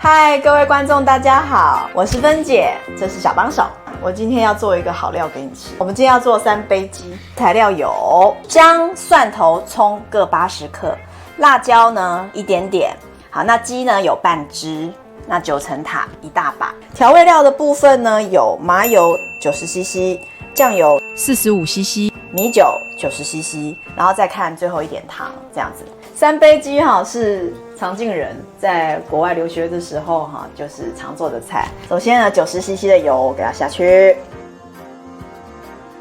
嗨，各位观众，大家好，我是芬姐，这是小帮手。我今天要做一个好料给你吃。我们今天要做3杯鸡，材料有姜、蒜头、葱各80克，辣椒呢一点点。好，那鸡呢有半只，那9层塔一大把。调味料的部分呢有麻油90cc， 酱油45cc， 米酒90cc， 然后再看最后一点糖，这样子。3杯鸡是常进人在国外留学的时候就是常做的菜。首先呢，90cc 的油给它下去，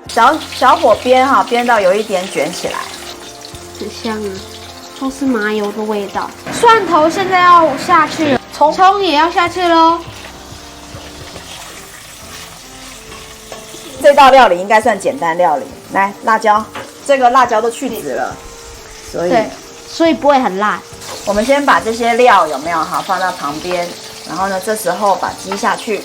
小火煸煸到有一点卷起来，很香啊，都是麻油的味道。蒜头现在要下去了，葱也要下去咯。这道料理应该算简单料理。来，辣椒，这个辣椒都去籽了，所以不会很辣。我们先把这些料有没有放到旁边，然后呢，这时候把鸡下去。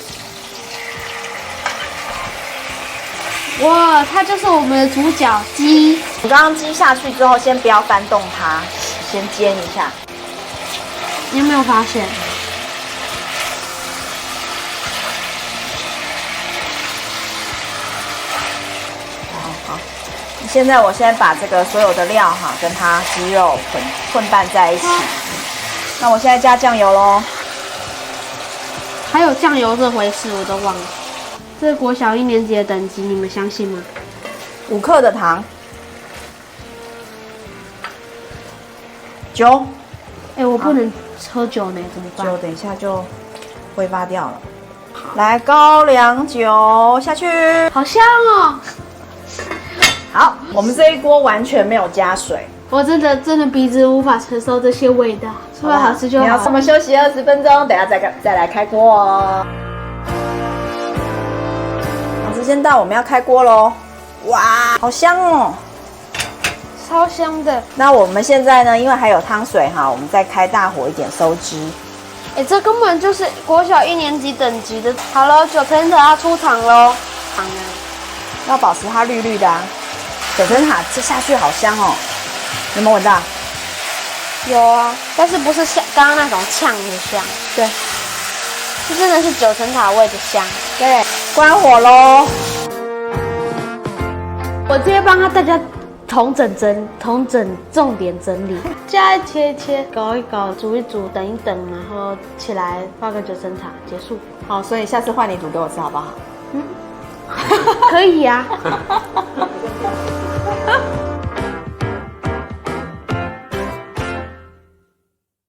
哇，它就是我们的主角鸡。你刚刚鸡下去之后，先不要翻动它，先煎一下。你有没有发现？好，现在我先把这个所有的料跟它鸡肉混拌在一起。那我现在加酱油咯。还有酱油这回事我都忘了。这是国小1年级的等级，你们相信吗？5克的糖，酒。我不能喝酒呢，怎么办？酒等一下就挥发掉了。来，高粱酒下去，好香哦！好，我们这一锅完全没有加水。我真的鼻子无法承受这些味道，出来好吃就好。我们休息20分钟，等一下再来开锅哦。时间到，我们要开锅咯。哇，好香哦，超香的。那我们现在呢，因为还有汤水我们再开大火一点收汁。这根本就是国小1年级等级的。好了，9层塔要出场咯。要保持它绿绿的9层塔这下去好香哦。有没有闻到？有啊，但是不是像刚刚那种呛的香？对，这真的是9层塔味的香。对，关火咯。我直接帮大家重整重点整理，加一切，搞一搞，煮一煮，等一等，然后起来放个9层塔，结束。好，所以下次换你煮给我吃好不好？可以啊。